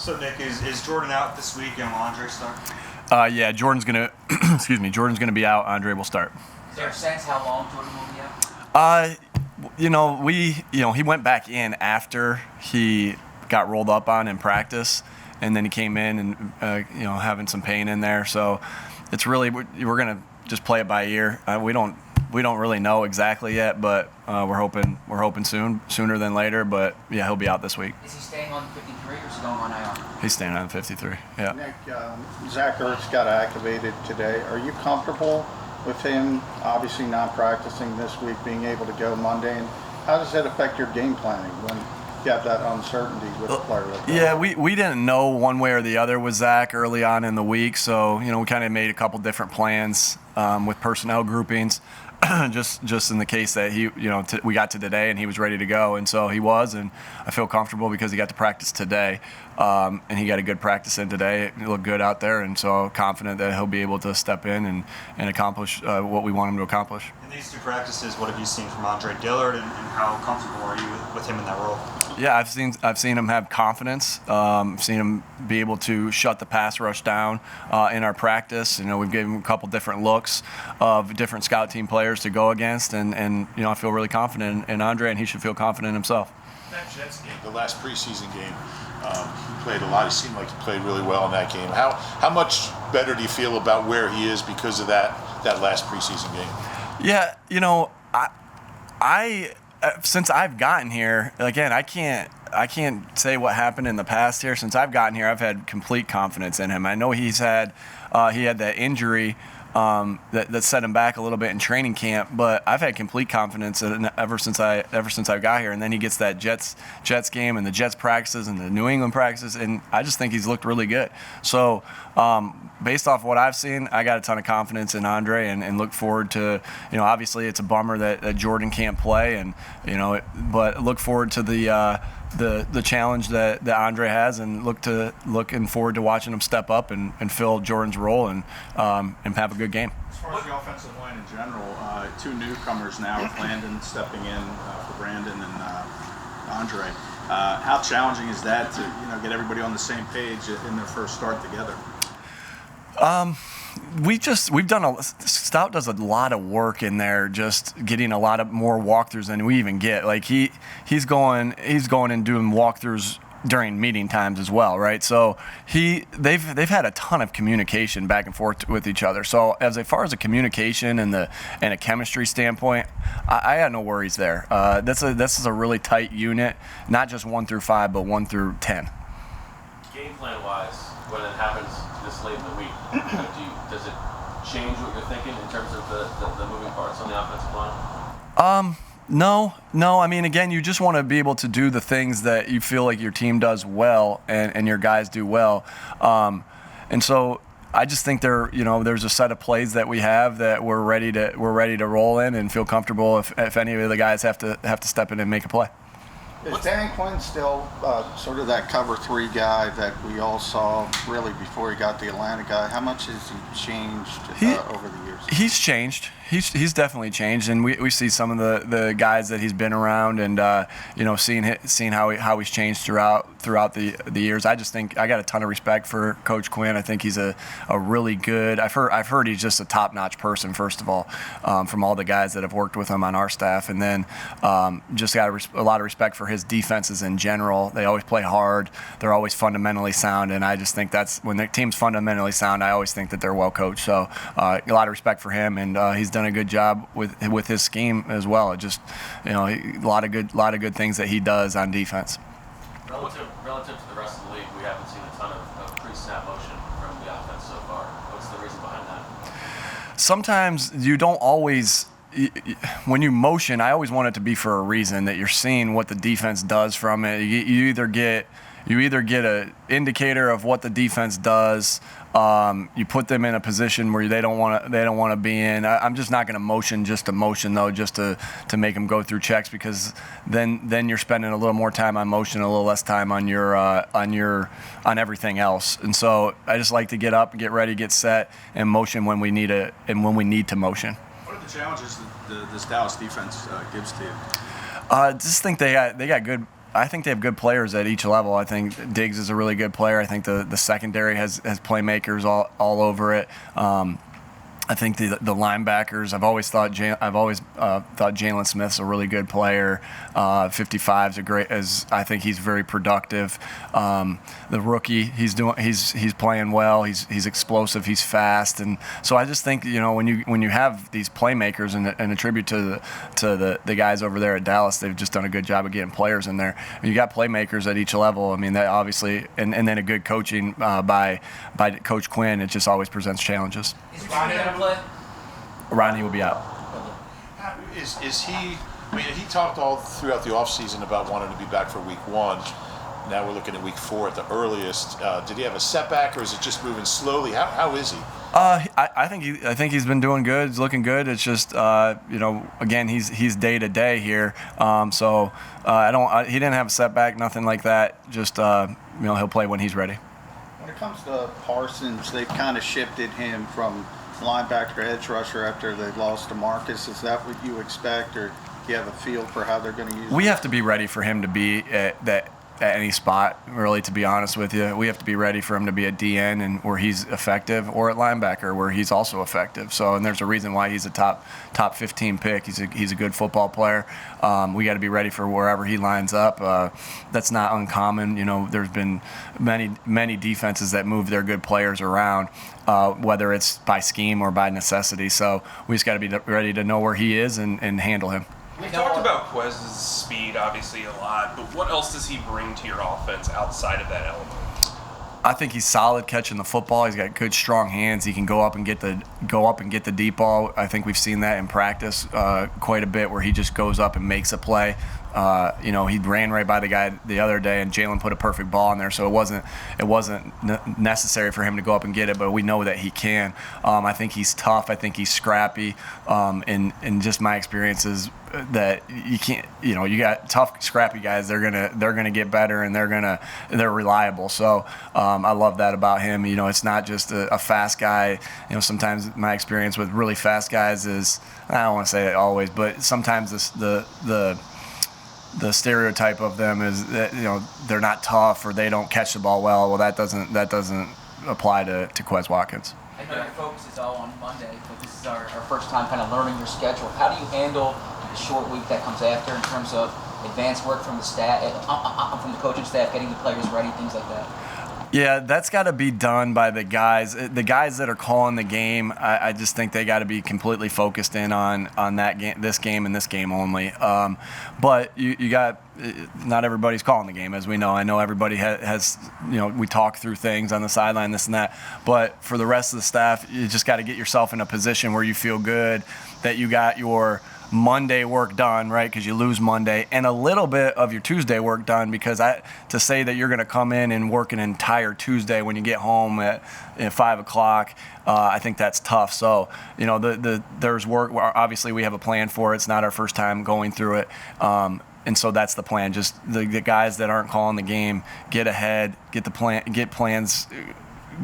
So Nick, is Jordan out this week and will Andre start? Yeah, Jordan's gonna Jordan's gonna be out. Andre will start. Is there a sense how long Jordan will be out? He went back in after he got rolled up on in practice, and then he came in and having some pain in there. So it's really we're gonna just play it by ear. We don't really know exactly yet, but we're hoping sooner than later. But yeah, he'll be out this week. Is he staying on 53 or is he going on IR? He's staying on 53. Yeah. Nick, Zach Ertz got activated today. Are you comfortable with him obviously not practicing this week, being able to go Monday? And how does that affect your game planning when you have that uncertainty with a player like that? Yeah, we didn't know one way or the other with Zach early on in the week, so we kind of made a couple different plans with personnel groupings. just in the case that we got to today and he was ready to go, and so he was, and I feel comfortable because he got to practice today, and he got a good practice in today. He looked good out there, and so confident that he'll be able to step in and accomplish what we want him to accomplish. In these two practices, what have you seen from Andre Dillard, and how comfortable are you with him in that role? Yeah, I've seen him have confidence. Seen him be able to shut the pass rush down in our practice. We've given him a couple different looks of different scout team players to go against, and I feel really confident in Andre, and he should feel confident himself. That Jets game, the last preseason game, he played a lot. It seemed like he played really well in that game. How much better do you feel about where he is because of that last preseason game? Yeah, I since I've gotten here, again, I can't say what happened in the past here. Since I've gotten here, I've had complete confidence in him. I know he had that injury that set him back a little bit in training camp, but I've had complete confidence in ever since I got here. And then he gets that Jets game and the Jets practices and the New England practices, and I just think he's looked really good. So based off what I've seen, I got a ton of confidence in Andre, and look forward to, obviously it's a bummer that Jordan can't play, and but look forward to the challenge that Andre has, and looking forward to watching him step up and fill Jordan's role and have a good game. As far as the offensive line in general, two newcomers now with Landon stepping in for Brandon and Andre. How challenging is that to get everybody on the same page in their first start together? Stout does a lot of work in there, just getting a lot of more walkthroughs than we even get. Like he's going and doing walkthroughs during meeting times as well, right? So they've had a ton of communication back and forth with each other. So as far as a communication and a chemistry standpoint, I had no worries there. This is a really tight unit, not just 1 through 5, but 1 through 10. Game plan wise, when it happens this late in the week, does it change what you're thinking in terms of the moving parts on the offensive line? No. I mean, again, you just want to be able to do the things that you feel like your team does well and your guys do well. And so I just think there's a set of plays that we have that we're ready to roll in and feel comfortable if any of the guys have to step in and make a play. Is Dan Quinn still sort of that cover 3 guy that we all saw really before he got the Atlanta guy? How much has he changed over the years? He's changed. He's definitely changed, and we see some of the guys that he's been around, and seeing how he's changed throughout the years. I just think I got a ton of respect for Coach Quinn. I think he's a really good. I've heard he's just a top-notch person, first of all, from all the guys that have worked with him on our staff, and then just got a lot of respect for his defenses in general. They always play hard. They're always fundamentally sound, and I just think that's when their team's fundamentally sound. I always think that they're well coached. So a lot of respect for him, and he's done a good job with his scheme as well. It just a lot of good things that he does on defense. Relative to the rest of the league, we haven't seen a ton of pre-snap motion from the offense so far. What's the reason behind that? Sometimes you don't always. When you motion, I always want it to be for a reason, that you're seeing what the defense does from it. You either get an indicator of what the defense does. You put them in a position where they don't want to be in. I'm just not going to motion just to motion, though, just to make them go through checks, because then you're spending a little more time on motion, a little less time on on everything else. And so I just like to get up, get ready, get set, and motion when we need to motion. What are the challenges that this Dallas defense gives to you? I just think they got good I think they have good players at each level. I think Diggs is a really good player. I think the secondary has playmakers all over it. I think the linebackers. I've always thought Jalen Smith's a really good player. 55's a great. I think he's very productive. The rookie, he's playing well. He's explosive. He's fast, and so I just think when you have these playmakers and a tribute to the guys over there at Dallas, they've just done a good job of getting players in there. When you got playmakers at each level. I mean, that obviously, and then a good coaching by Coach Quinn. It just always presents challenges. Is Ronnie going to play? Ronnie will be out. Is he? I mean, he talked all throughout the offseason about wanting to be back for week 1. Now we're looking at week 4 at the earliest. Did he have a setback, or is it just moving slowly? How is he? I think he's been doing good. He's looking good. It's just again he's day to day here. So he didn't have a setback, nothing like that. Just he'll play when he's ready. When it comes to Parsons, they've kind of shifted him from linebacker to edge rusher after they lost to Marcus. Is that what you expect, or do you have a feel for how they're going to use him? We have to be ready for him to be at any spot, really, to be honest with you. We have to be ready for him to be at DN and where he's effective, or at linebacker where he's also effective. So, and there's a reason why he's a top 15 pick. He's a good football player. We got to be ready for wherever he lines up. That's not uncommon. There's been many defenses that move their good players around, whether it's by scheme or by necessity. So we just got to be ready to know where he is and handle him. We've talked about Quez's speed, obviously, a lot, but what else does he bring to your offense outside of that element? I think he's solid catching the football. He's got good, strong hands. He can go up and get the deep ball. I think we've seen that in practice quite a bit, where he just goes up and makes a play. He ran right by the guy the other day, and Jalen put a perfect ball in there, so it wasn't necessary for him to go up and get it, but we know that he can. I think he's tough. I think he's scrappy. And just my experience is that you can't. You got tough, scrappy guys. They're gonna get better, and they're reliable. So I love that about him. It's not just a fast guy. Sometimes my experience with really fast guys is, I don't want to say it always, but sometimes the stereotype of them is that they're not tough or they don't catch the ball well. Well, that doesn't apply to Quez Watkins. I know your focus is all on Monday, but this is our first time kind of learning your schedule. How do you handle the short week that comes after in terms of advanced work from the staff, from the coaching staff, getting the players ready, things like that? Yeah, that's got to be done by the guys. The guys that are calling the game, I just think they got to be completely focused in on that game, this game, and this game only. But you got, not everybody's calling the game, as we know. I know everybody has we talk through things on the sideline, this and that. But for the rest of the staff, you just got to get yourself in a position where you feel good that you got your Monday work done, right? Because you lose Monday, and a little bit of your Tuesday work done, because to say that you're going to come in and work an entire Tuesday when you get home at 5 o'clock, I think that's tough. So there's work. Obviously, we have a plan for it. It's not our first time going through it. And so that's the plan. Just the guys that aren't calling the game, get ahead, get plans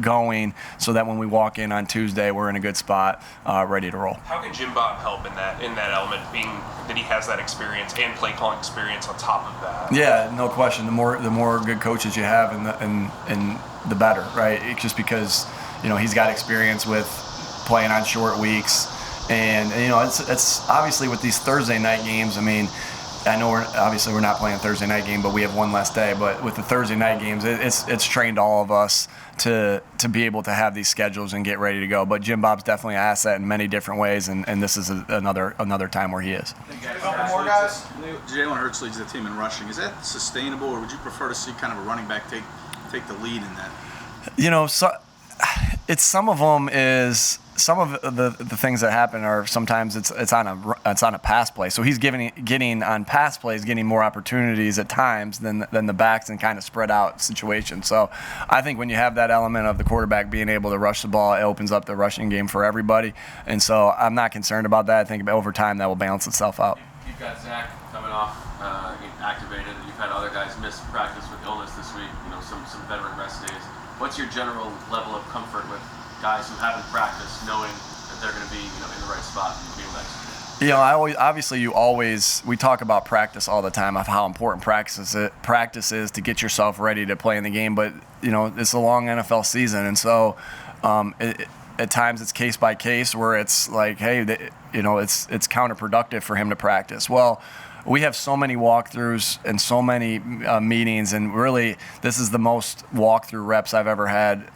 going, so that when we walk in on Tuesday, we're in a good spot, ready to roll. How can Jim Bob help in that element, being that he has that experience and play calling experience on top of that? Yeah, no question. The more good coaches you have, and the better, right? It's just because he's got experience with playing on short weeks, and it's obviously with these Thursday night games. I mean, I know we're not playing a Thursday night game, but we have one less day. But with the Thursday night games, it's trained all of us to be able to have these schedules and get ready to go. But Jim Bob's definitely an asset in many different ways, and this is another time where he is. More guys. Jalen Hurts leads the team in rushing. Is that sustainable, or would you prefer to see kind of a running back take the lead in that? So it's some of them is. Some of the things that happen are sometimes it's on a pass play. So he's getting on pass plays, getting more opportunities at times than the backs in kind of spread out situations. So I think when you have that element of the quarterback being able to rush the ball, it opens up the rushing game for everybody. And so I'm not concerned about that. I think over time that will balance itself out. You've got Zach coming off activated. You've had other guys miss practice with illness this week. Some veteran rest days. What's your general level of comfort with guys who haven't practiced, knowing that they're going to be in the right spot and be able to execute? You know, we talk about practice all the time, of how important practice is to get yourself ready to play in the game. But you know, it's a long NFL season, and so at times it's case by case where it's like, hey, you know, it's counterproductive for him to practice. Well, we have so many walkthroughs and so many meetings, and really, this is the most walkthrough reps I've ever had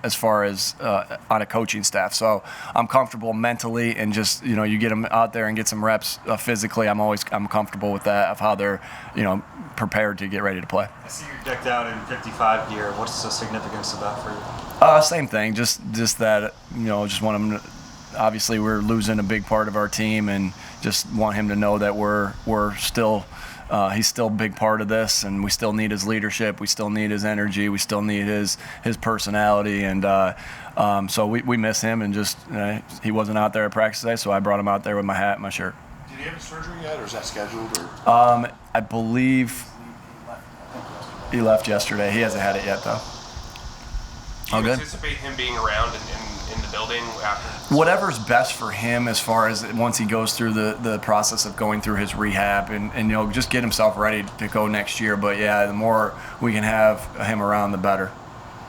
as far as on a coaching staff. So I'm comfortable mentally, and just, you know, you get them out there and get some reps physically. I'm comfortable with that, of how they're, you know, prepared to get ready to play. I see you're decked out in 55 gear. What's the significance of that for you? Same thing. Just that, you know, just want them to. Obviously, we're losing a big part of our team, and just want him to know that we're still, he's still a big part of this, and we still need his leadership, we still need his energy, we still need his personality, and so we miss him, and just he wasn't out there at practice today, so I brought him out there with my hat and my shirt. Did he have his surgery yet, or is that scheduled? Or? I believe he left yesterday. He hasn't had it yet, though. Do you anticipate him being around in the building after? Whatever's best for him, as far as once he goes through the process of going through his rehab, and you know, just get himself ready to go next year. But yeah, the more we can have him around, the better.